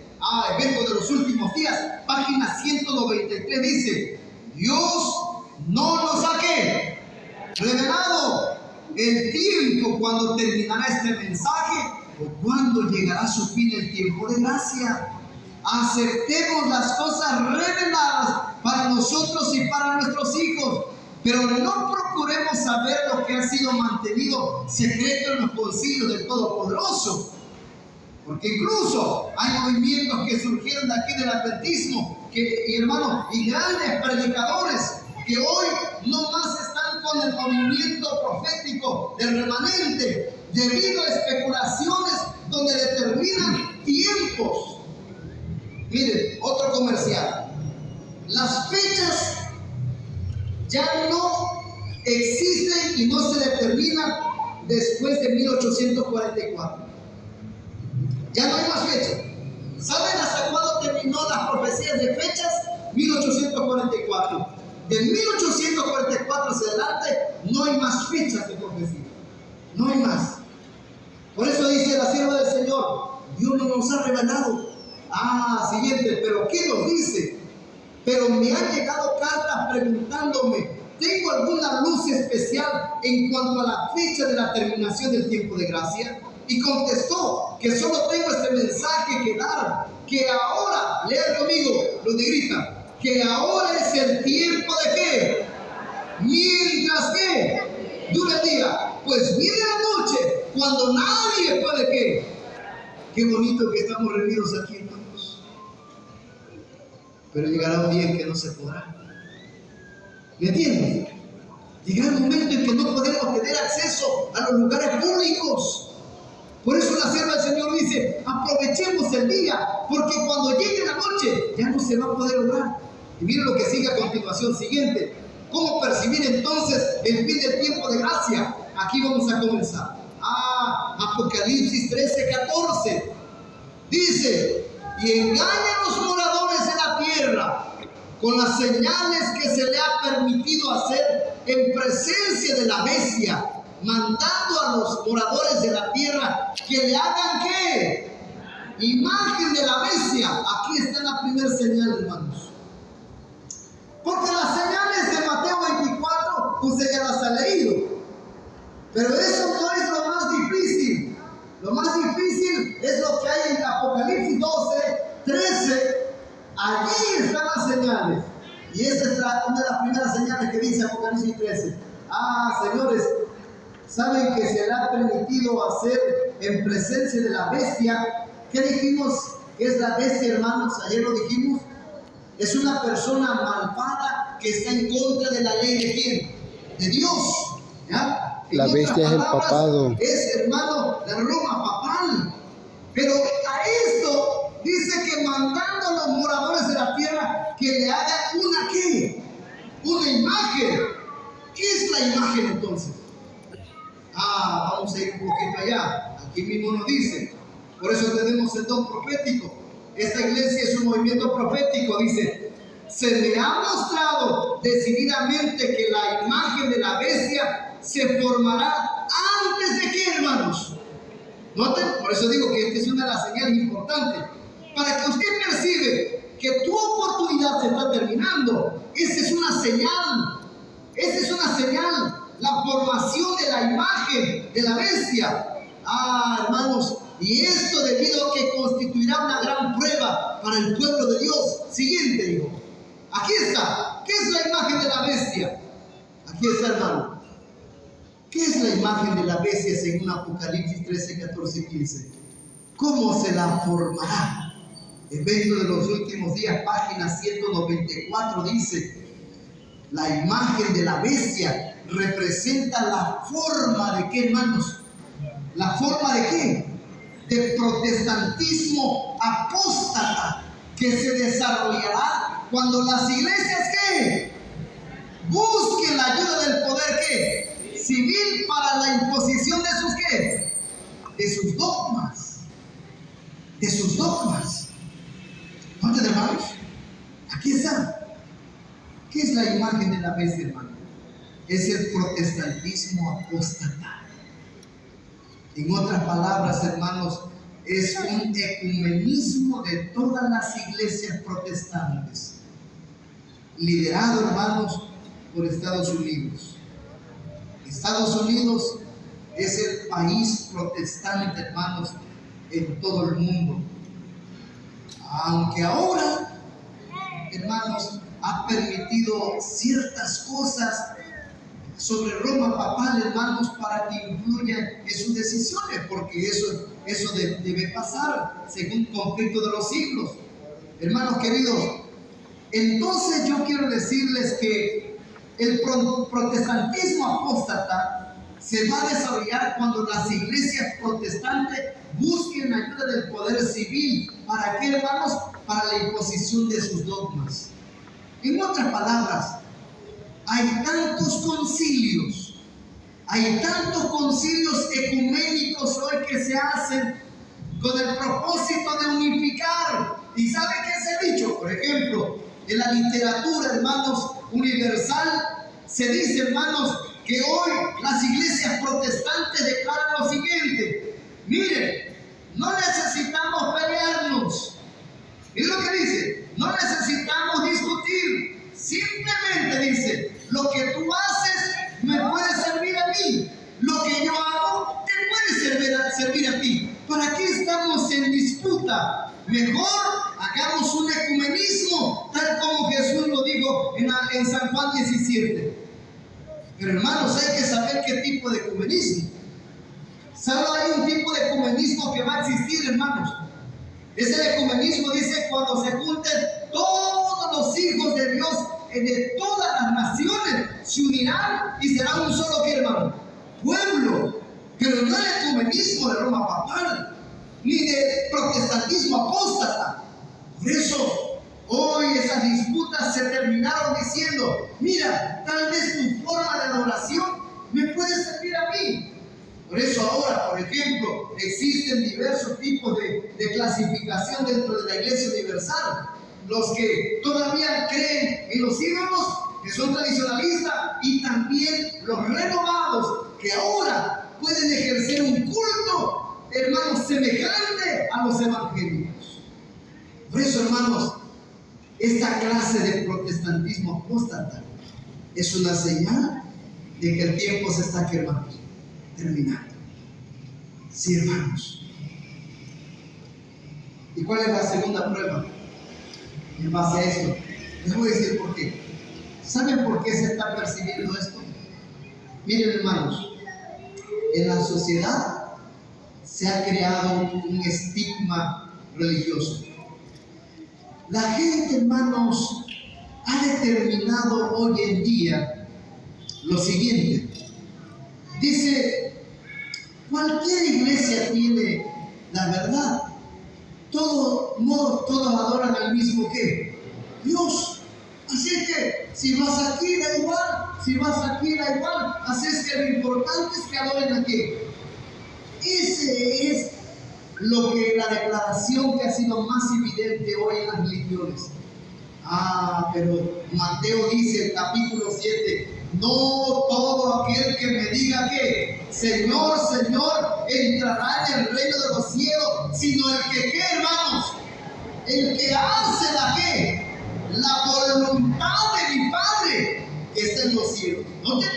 Evento de los últimos días. Página 193 dice, Dios no nos ha revelado el tiempo cuando terminará este mensaje o cuando llegará a su fin el tiempo de gracia. Aceptemos las cosas reveladas para nosotros y para nuestros hijos, pero no procuremos saber lo que ha sido mantenido secreto en los concilios del Todopoderoso. Porque incluso hay movimientos que surgieron de aquí del adventismo, y grandes predicadores que hoy no más están con el movimiento profético del remanente, debido a especulaciones donde determinan tiempos. Miren, otro comercial. Las fechas ya no existen y no se determinan después de 1844. Ya no hay más fechas. ¿Saben hasta cuándo terminó las profecías de fechas? 1844. De 1844 hacia adelante no hay más fechas de profecía. No hay más. Por eso dice la sierva del Señor, Dios no nos ha revelado. Siguiente, pero ¿qué nos dice? Pero me han llegado cartas preguntándome, ¿tengo alguna luz especial en cuanto a la fecha de la terminación del tiempo de gracia? Y contestó que solo tengo este mensaje que dar, que ahora, lean conmigo, lo negrita, que ahora es el tiempo de ¿qué? Mientras que dura el día, pues viene la noche cuando nadie puede ¿qué? Qué bonito que estamos reunidos aquí, hermanos. Pero llegará un día en que no se podrá. ¿Me entienden? Llegará un momento en que no podemos tener acceso a los lugares públicos. Por eso la sierva del Señor dice, aprovechemos el día, porque cuando llegue la noche ya no se va a poder lograr. Y miren lo que sigue a continuación, siguiente. ¿Cómo percibir entonces el fin del tiempo de gracia? Aquí vamos a comenzar. Apocalipsis 13:14. Dice, y engaña a los moradores de la tierra con las señales que se le ha permitido hacer en presencia de la bestia mandando a los moradores de la tierra que le hagan ¿qué? Imagen de la bestia. Aquí está la primera señal, hermanos. Porque las señales de Mateo 24, usted ya las ha leído. Pero eso no es lo más difícil. Lo más difícil es lo que hay en Apocalipsis 12, 13. Allí están las señales. Y esa es una de las primeras señales que dice Apocalipsis 13. Señores, ¿saben que se le ha permitido hacer en presencia de la bestia? ¿Qué dijimos que es la bestia, hermanos? Ayer lo dijimos. Es una persona malvada que está en contra de la ley de ¿quién? De Dios. ¿Ya? La bestia es el papado. Es, hermano, la Roma papal. Pero a esto dice que mandando a los moradores de la tierra que le hagan una ¿qué? Una imagen. ¿Qué es la imagen entonces? Vamos a ir un poquito allá. Aquí mismo nos dice. Por eso tenemos el don profético. Esta iglesia es un movimiento profético. Dice: se me ha mostrado decididamente que la imagen de la bestia se formará antes de qué, hermanos. Noten, por eso digo que esta es una de las señales importantes. Para que usted percibe que tu oportunidad se está terminando. Esa es una señal. Esa es una señal. La formación de la imagen de la bestia. Hermanos, y esto debido a que constituirá una gran prueba para el pueblo de Dios. Siguiente, digo. Aquí está. ¿Qué es la imagen de la bestia? Aquí está, hermano. ¿Qué es la imagen de la bestia según Apocalipsis 13, 14 y 15? ¿Cómo se la formará? Evento de los últimos días, página 194, dice: la imagen de la bestia representa la forma de ¿qué, hermanos? ¿La forma de qué? De protestantismo apóstata que se desarrollará cuando las iglesias ¿qué? Busquen la ayuda del poder ¿qué? Civil para la imposición de sus ¿qué? De sus dogmas. De sus dogmas. ¿Dónde, hermanos? Aquí está. ¿Qué es la imagen de la bestia, hermano? Es el protestantismo apóstata. En otras palabras, hermanos, es un ecumenismo de todas las iglesias protestantes, liderado, hermanos, por Estados Unidos. Estados Unidos es el país protestante, hermanos, en todo el mundo. Aunque ahora, hermanos, ha permitido ciertas cosas sobre Roma papal, hermanos, para que influyan en sus decisiones, porque eso debe pasar según el conflicto de los siglos. Hermanos queridos, entonces yo quiero decirles que el protestantismo apóstata se va a desarrollar cuando las iglesias protestantes busquen ayuda del poder civil. ¿Para qué, hermanos? Para la imposición de sus dogmas. En otras palabras, hay tantos concilios ecuménicos hoy que se hacen con el propósito de unificar. ¿Y sabe qué se ha dicho? Por ejemplo, en la literatura, hermanos, universal, se dice, hermanos, que hoy las iglesias protestantes declaran lo siguiente: miren, no necesitamos pelearnos. Miren lo que dice: no necesitamos discutir. Simplemente dice: lo que tú haces me puede servir a mí. Lo que yo hago te puede servir a ti. ¿Para qué estamos en disputa? Mejor hagamos un ecumenismo, tal como Jesús lo dijo en San Juan 17. Pero hermanos, hay que saber qué tipo de ecumenismo. Solo hay un tipo de ecumenismo que va a existir, hermanos. Es el ecumenismo, dice, cuando se junten todos los hijos de Dios de todas las naciones, se unirán y será un solo, ¿qué, hermano? Pueblo. Pero no el ecumenismo de Roma papal, ni de protestantismo apóstata. Por eso, hoy esas disputas se terminaron diciendo: mira, tal vez tu forma de adoración me puede servir a mí. Por eso ahora, por ejemplo, existen diversos tipos de clasificación dentro de la Iglesia Universal. Los que todavía creen en los ídolos, que son tradicionalistas, y también los renovados, que ahora pueden ejercer un culto, hermanos, semejante a los evangélicos. Por eso, hermanos, esta clase de protestantismo apóstata es una señal de que el tiempo se está, hermanos, terminando. Sí, hermanos. ¿Y cuál es la segunda prueba? En base a esto, les voy a decir por qué. ¿Saben por qué se está percibiendo esto? Miren, hermanos, en la sociedad se ha creado un estigma religioso. La gente, hermanos, ha determinado hoy en día lo siguiente. Dice, cualquier iglesia tiene la verdad. Todos adoran al mismo que Dios. Así que si vas aquí da igual, si vas aquí da igual. Así es que lo importante es que adoren aquí. Ese es lo que la declaración que ha sido más evidente hoy en las religiones. Pero Mateo dice, el capítulo 7, no todo aquel que me diga que Señor, Señor, entrará en el reino de los cielos, sino el que, ¿qué, hermanos? El que hace la voluntad de mi Padre que está en los cielos. ¿Noten?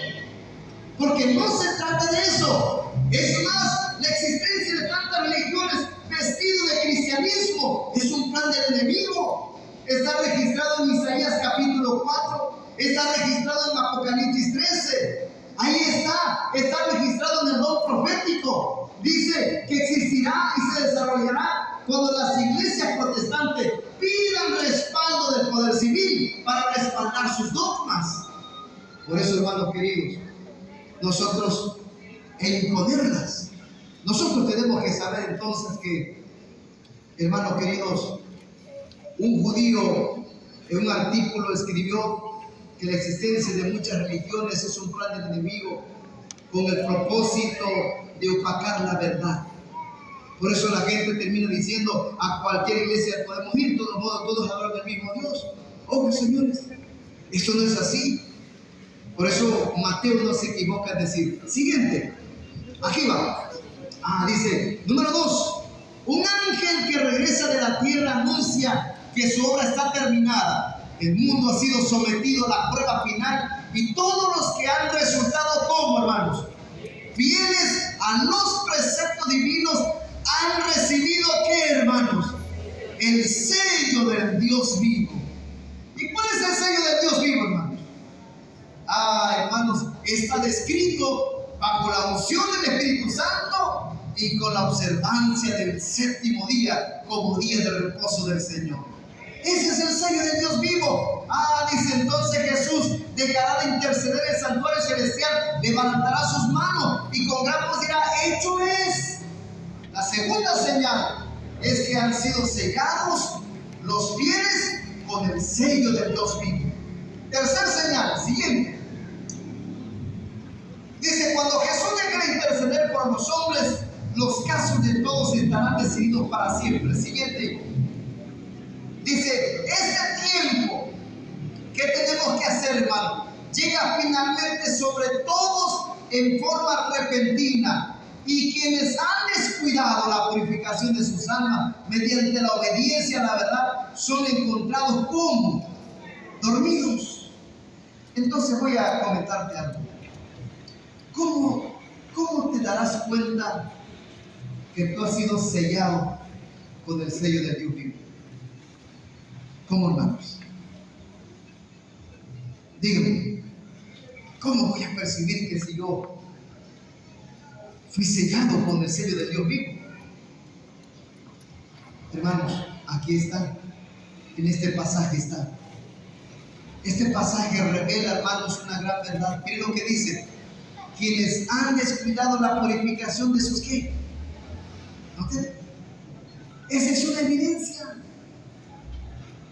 Porque no se trata de eso. Es más, la existencia de tantas religiones vestido de cristianismo es un plan del enemigo. Está registrado en Isaías capítulo 4, está registrado en Apocalipsis 13. Ahí está registrado en el don profético. Dice que existirá y se desarrollará cuando las iglesias protestantes pidan respaldo del poder civil para respaldar sus dogmas. Por eso, hermanos queridos, nosotros en imponerlas, nosotros tenemos que saber entonces que, hermanos queridos, un judío en un artículo escribió que la existencia de muchas religiones es un plan del enemigo con el propósito de opacar la verdad. Por eso la gente termina diciendo, a cualquier iglesia podemos ir, de todos modos, todos adoran al mismo Dios. Oh, señores, esto no es así. Por eso Mateo no se equivoca en decir, siguiente, aquí va. Dice, número 2, un ángel que regresa de la tierra anuncia que su obra está terminada. El mundo ha sido sometido a la prueba final y todos los que han resultado como, hermanos, fieles a los preceptos divinos han recibido, ¿qué, hermanos? El sello del Dios vivo. ¿Y cuál es el sello del Dios vivo, hermanos? Hermanos, está descrito bajo la unción del Espíritu Santo y con la observancia del séptimo día como día de reposo del Señor. Ese es el sello de Dios vivo. Dice entonces Jesús dejará de interceder en el santuario celestial, levantará sus manos y con gran voz dirá, hecho es. La segunda señal es que han sido sellados los fieles con el sello del Dios vivo. Tercer señal, siguiente. Dice, cuando Jesús deje de interceder por los hombres, los casos de todos estarán decididos para siempre. Siguiente. Dice, este tiempo, ¿qué tenemos que hacer, hermano? Llega finalmente sobre todos en forma repentina, y quienes han descuidado la purificación de sus almas mediante la obediencia a la verdad son encontrados como dormidos. Entonces voy a comentarte algo. ¿Cómo te darás cuenta que tú has sido sellado con el sello de Dios vivo? ¿Cómo, hermanos? Dígame, ¿cómo voy a percibir que si yo fui sellado con el sello de Dios vivo? Hermanos, aquí está, en este pasaje está. Este pasaje revela, hermanos, una gran verdad. Miren lo que dice: quienes han descuidado la purificación de sus ¿qué? ¿Noten? Esa es una evidencia.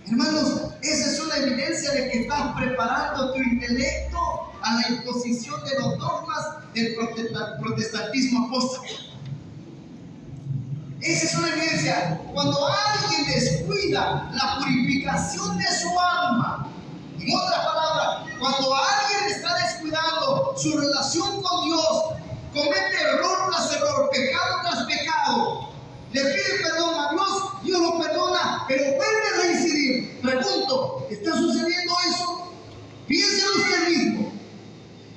Hermanos, esa es una evidencia de que estás preparando tu intelecto a la imposición de los dogmas del protestantismo apóstata. Esa es una evidencia. Cuando alguien descuida la purificación de su alma, en otras palabras, cuando alguien está descuidando su relación con Dios, comete error tras error, pecado tras pecado, le pide perdón a Dios, Dios lo perdona, pero vuelve a reincidir. Pregunto, ¿está sucediendo eso? Piénselo usted mismo.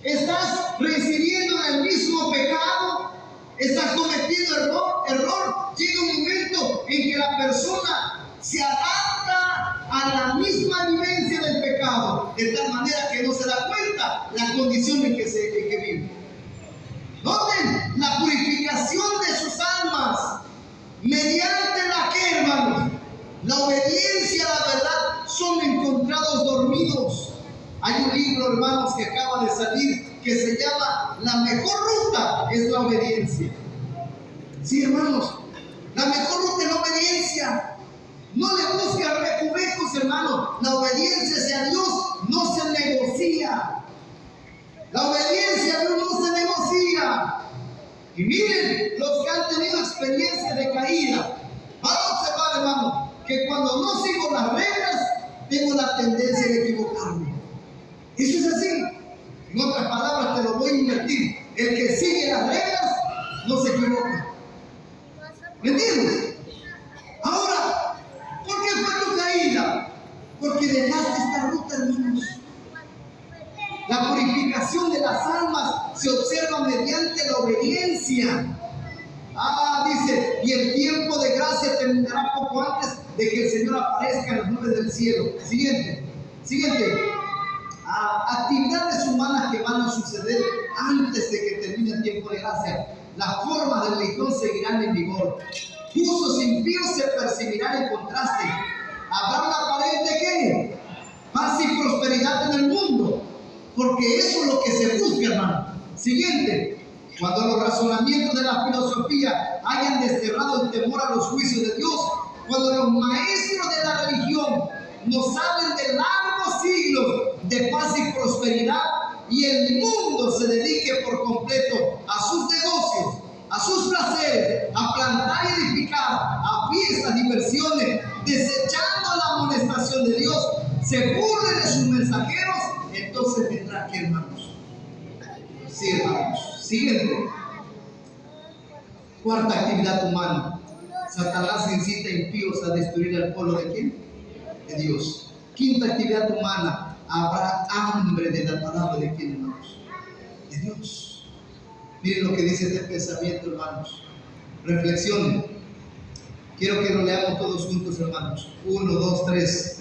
¿Estás reincidiendo en el mismo pecado? ¿Estás cometiendo error? Llega un momento en que la persona se adapta a la misma vivencia del pecado, de tal manera que no se da cuenta la condición en que vive. Noten la purificación de sus almas, mediante la que, hermanos, la obediencia a la verdad son encontrados dormidos. Hay un libro, hermanos, que acaba de salir que se llama La mejor ruta es la obediencia. Sí, hermanos, la mejor ruta es la obediencia. No le busques recovecos, hermanos. La obediencia hacia Dios no se negocia. La obediencia a Dios no se negocia. Y miren, los que han tenido experiencia de caída, van a observar, hermano, que cuando no sigo las reglas, tengo la tendencia de equivocarme. Eso es así. En otras palabras, te lo voy a invertir. El que sigue las reglas no se equivoca. ¿Me entiendes? Ahora, ¿por qué fue tu caída? Porque dejaste esta ruta, hermanos. La purificación de las almas se observa mediante la obediencia. Dice, y el tiempo de gracia terminará poco antes de que el Señor aparezca en las nubes del cielo. Siguiente. Actividades humanas que van a suceder antes de que termine el tiempo de gracia. Las formas del licor seguirán en vigor. Usos impíos se percibirán en contraste. Habrá una aparente ¿qué? Paz y prosperidad en el mundo. Porque eso es lo que se busca, hermano. Siguiente. Cuando los razonamientos de la filosofía hayan desterrado el temor a los juicios de Dios, cuando los maestros de la religión nos hablen de largos siglos de paz y prosperidad y el mundo se dedique por completo a sus negocios, a sus placeres, a plantar y edificar, a fiestas, diversiones, desechando la amonestación de Dios, se burlen de sus mensajeros, entonces vendrá aquí, hermanos. Sí, hermanos. Siguiente. Cuarta actividad humana. Satanás incita a impíos a destruir el pueblo de ¿quién? De Dios. Quinta actividad humana. Habrá hambre de la palabra de ¿quién, hermanos? De Dios. Miren lo que dice este pensamiento, hermanos. Reflexionen. Quiero que lo leamos todos juntos, hermanos. 1, 2, 3.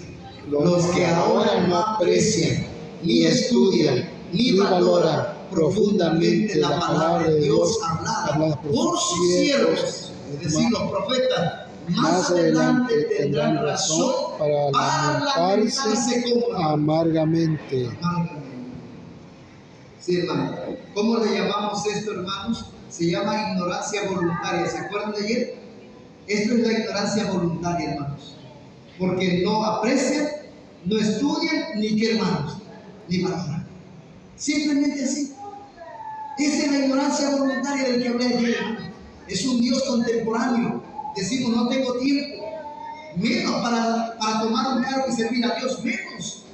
Los que ahora no aprecian, ni estudian, ni valoran profundamente la palabra de Dios hablada por sus siervos, es decir, los profetas, más adelante tendrán razón para lamentarse amargamente. Sí, hermano. ¿Cómo le llamamos esto, hermanos? Se llama ignorancia voluntaria. ¿Se acuerdan de ayer? Esto es la ignorancia voluntaria, hermanos. Porque no aprecian, no estudian, ni qué, hermanos, ni valoran. Simplemente así. Esa es la ignorancia voluntaria del que hablé ayer. Es un Dios contemporáneo. Decimos, no tengo tiempo. Menos para tomar un cargo y servir a Dios. Menos.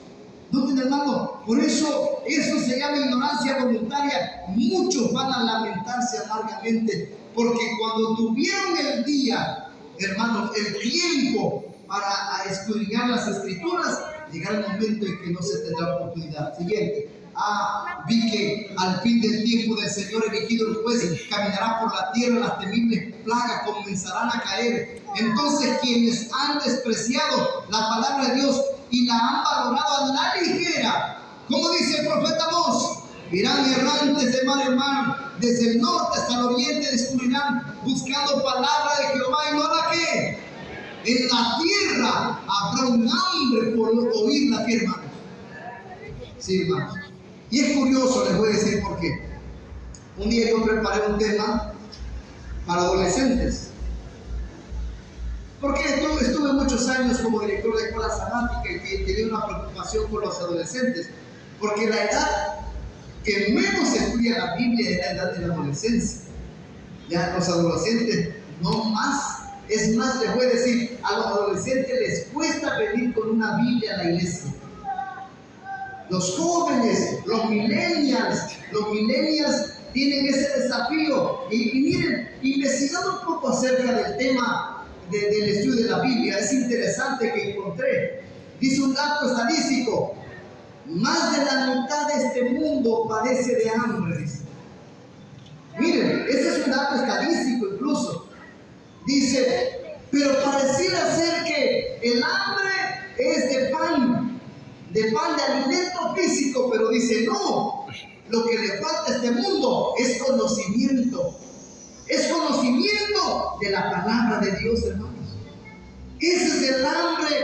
Noten, hermano, por eso se llama ignorancia voluntaria. Muchos van a lamentarse amargamente. Porque cuando tuvieron el día, hermanos, el tiempo para escudriñar las escrituras, llegará el momento en que no se tendrá oportunidad. Siguiente. Vi que al fin del tiempo del Señor erigido el juez caminará por la tierra, las temibles plagas comenzarán a caer. Entonces quienes han despreciado la palabra de Dios y la han valorado a la ligera, como dice el profeta Amós, irán errantes de mar en mar, desde el norte hasta el oriente descubrirán, buscando palabra de Jehová y no la que. En la tierra habrá un hambre por oírla, que, hermanos. Sí, hermanos. Y es curioso, les voy a decir por qué. Un día yo preparé un tema para adolescentes. Porque estuve muchos años como director de escuela sabática y tenía una preocupación por los adolescentes. Porque la edad que menos se estudia la Biblia es la edad de la adolescencia. Ya los adolescentes no más. Es más, les voy a decir, a los adolescentes les cuesta venir con una Biblia a la iglesia. Los jóvenes, los millennials tienen ese desafío. Y miren, investigando un poco acerca del tema del estudio de la Biblia, es interesante que encontré. Dice un dato estadístico: más de la mitad de este mundo padece de hambre. Dice. Miren, ese es un dato estadístico incluso. Dice, pero pareciera ser que el hambre es de pan, de alimento físico, pero dice, no, lo que le falta a este mundo es conocimiento de la palabra de Dios, hermanos. Ese es el hambre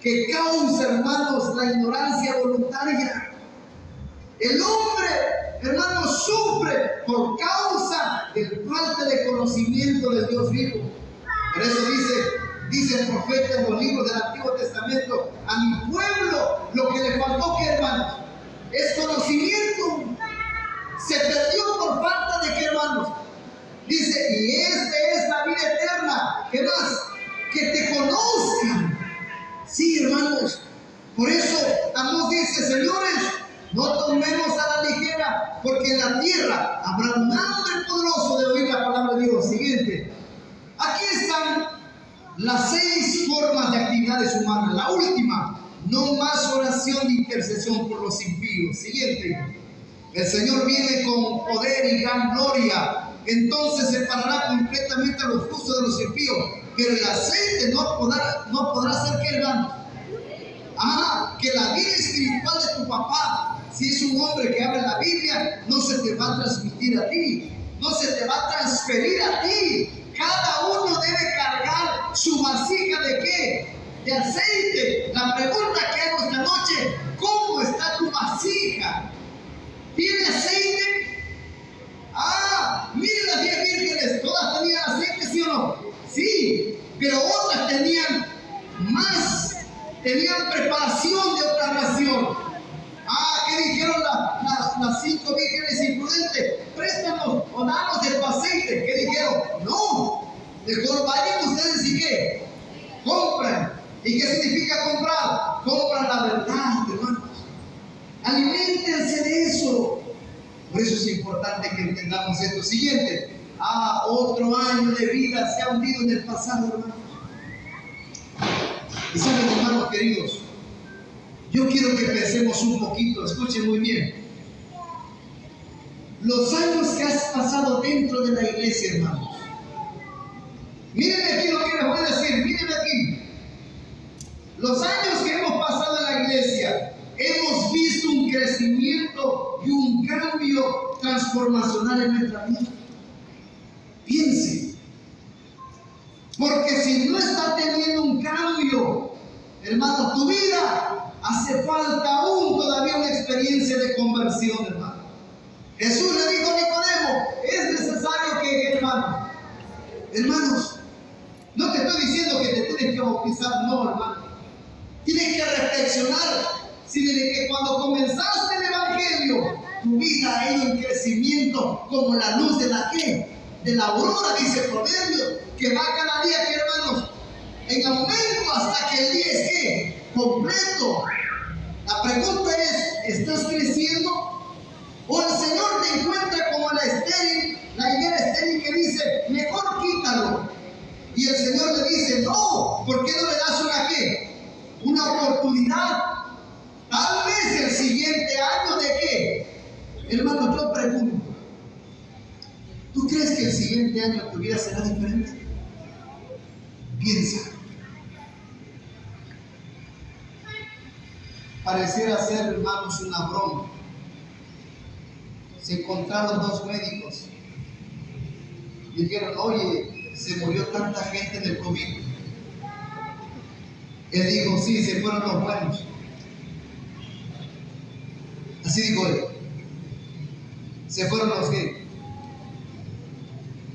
que causa, hermanos, la ignorancia voluntaria. El hombre, hermanos, sufre por causa de falta de conocimiento del Dios vivo. Por eso dice el profeta en los libros del Antiguo Testamento: a mi pueblo lo que le faltó, ¿qué, hermanos? Es conocimiento. Se perdió por falta de, ¿qué, hermanos? Dice, y esta es la vida eterna. ¿Qué más? Que te conozcan. Sí, hermanos. Por eso Amós dice, señores, no tomemos a la ligera, porque en la tierra habrá un hambre poderoso de oír la palabra de Dios. Siguiente. Aquí están las 6 formas de actividades humanas. La última, no más oración de intercesión por los impíos. Siguiente. El Señor viene con poder y gran gloria. Entonces separará completamente a los justos de los impíos. Pero el aceite no podrá hacer, ¿qué, hermano? Que la vida espiritual de tu papá, si es un hombre que habla la Biblia, no se te va a transmitir a ti, no se te va a transferir a ti. Cada uno debe cargar su vasija de ¿qué? De aceite. La pregunta que hago esta noche: ¿cómo está tu vasija? ¿Tiene aceite? Miren las 10 vírgenes, todas tenían aceite, ¿sí o no? Sí, pero otras tenían preparación de otra ración. ¿Qué dijeron las 5 vírgenes imprudentes? Préstanos o danos de tu aceite. ¿Qué dijeron? No, mejor vayan ustedes y ¿qué? Compran. ¿Y qué significa comprar? Compran la verdad, hermanos. Aliméntense de eso. Por eso es importante que entendamos esto. Siguiente. Otro año de vida se ha hundido en el pasado, hermanos. Y saben, hermanos queridos, yo quiero que pensemos un poquito, escuchen muy bien. Los años que has pasado dentro de la iglesia, hermanos. Mírenme aquí lo que les voy a decir, mírenme aquí. Los años que hemos pasado en la iglesia, hemos visto un crecimiento y un cambio transformacional en nuestra vida. Piense. Porque si no está teniendo un cambio, hermano, tu vida, hace falta aún todavía una experiencia de conversión, hermano. Jesús le dijo a Nicodemo: es necesario que, hermanos, no te estoy diciendo que te tienes que bautizar, no, hermano. Tienes que reflexionar si desde que cuando comenzaste el evangelio, tu vida ha ido en crecimiento como la luz de la ¿qué? De la aurora, dice el proverbio, que va cada día, ¿qué, hermanos? En aumento hasta que el día es ¿qué? Completo. La pregunta es: ¿estás creciendo? ¿O el Señor te encuentra como la higuera estéril que dice, mejor quítalo? Y el Señor le dice, no, ¿por qué no le das una ¿qué? Una oportunidad. Tal vez el siguiente año de ¿qué? Hermano, yo pregunto, ¿tú crees que el siguiente año tu vida será diferente? Piensa. Pareciera ser, hermanos, una broma. Se encontraron 2 médicos. Dijeron, oye, se murió tanta gente en el COVID. Él dijo, sí, se fueron los buenos. Así dijo él. Se fueron los que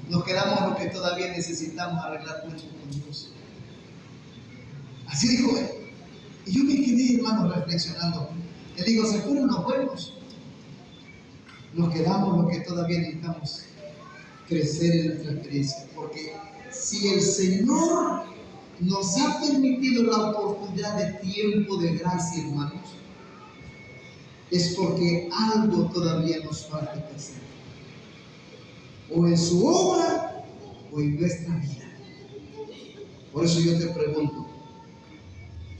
nos quedamos los que todavía necesitamos arreglar cuentas con Dios. Así dijo él. Y yo me quedé, hermano, reflexionando. Él dijo, se fueron los buenos. Nos quedamos los que todavía necesitamos crecer en nuestra experiencia. Porque si el Señor nos ha permitido la oportunidad de tiempo de gracia, hermanos, es porque algo todavía nos falta que hacer. O en su obra o en nuestra vida. Por eso yo te pregunto,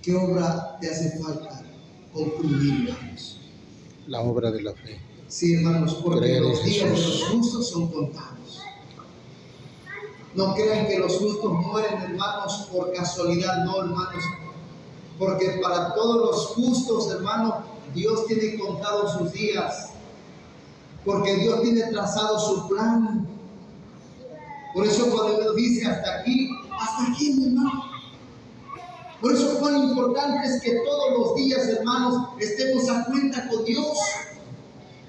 ¿qué obra te hace falta concluir, hermanos? La obra de la fe. Sí, hermanos, porque Creer en los días de Jesús. los justos son contados. No crean que los justos mueren, hermanos, por casualidad, no, hermanos. Porque para todos los justos, hermanos, Dios tiene contados sus días. Porque Dios tiene trazado su plan. Por eso cuando Dios dice hasta aquí, mi hermano. Por eso cuán importante es que todos los días, hermanos, estemos a cuenta con Dios.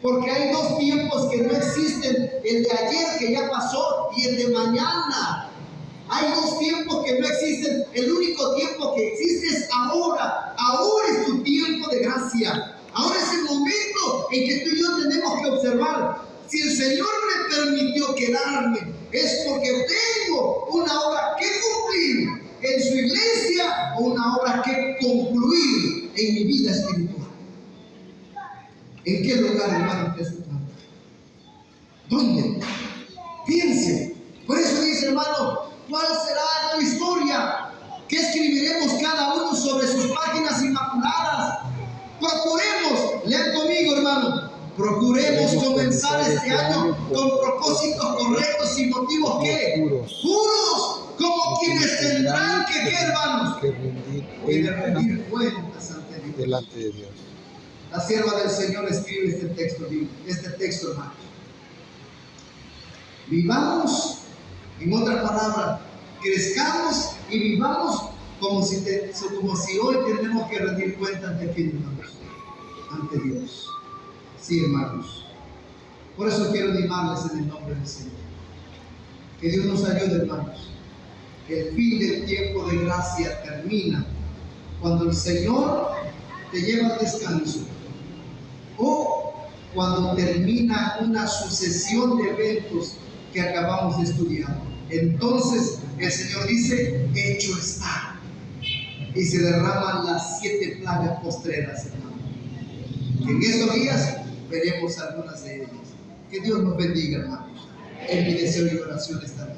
Porque hay dos tiempos que no existen, el de ayer que ya pasó y el de mañana. Hay dos tiempos que no existen, el único tiempo que existe es ahora. Ahora es tu tiempo de gracia. Ahora es el momento en que tú y yo tenemos que observar. Si el Señor me permitió quedarme, es porque tengo una obra que cumplir en su iglesia o una obra que concluir en mi vida espiritual. ¿En qué lugar, hermano, te está tratando? ¿Dónde? Piense. Por eso dice, hermano, ¿cuál será tu historia? ¿Qué escribiremos cada uno sobre sus páginas inmaculadas? Procuremos, lean conmigo, hermano, procuremos comenzar este año con propósitos correctos y motivos que puros, como quienes tendrán que, ¿qué, hermanos? Que rendir cuentas ante Dios. delante de Dios. La sierva del Señor escribe este texto, hermano. Vivamos, en otra palabra, crezcamos y vivamos como si hoy tenemos que rendir cuentas ante quién, hermanos, ante Dios. Sí, hermanos. Por eso quiero animarles en el nombre del Señor. Que Dios nos ayude, hermanos. Que el fin del tiempo de gracia termina cuando el Señor te lleva al descanso, o cuando termina una sucesión de eventos que acabamos de estudiar. Entonces el Señor dice, hecho está, y se derraman las 7 plagas postreras, hermano. En estos días veremos algunas de ellas. Que Dios nos bendiga, hermanos. Es mi deseo y oración esta noche.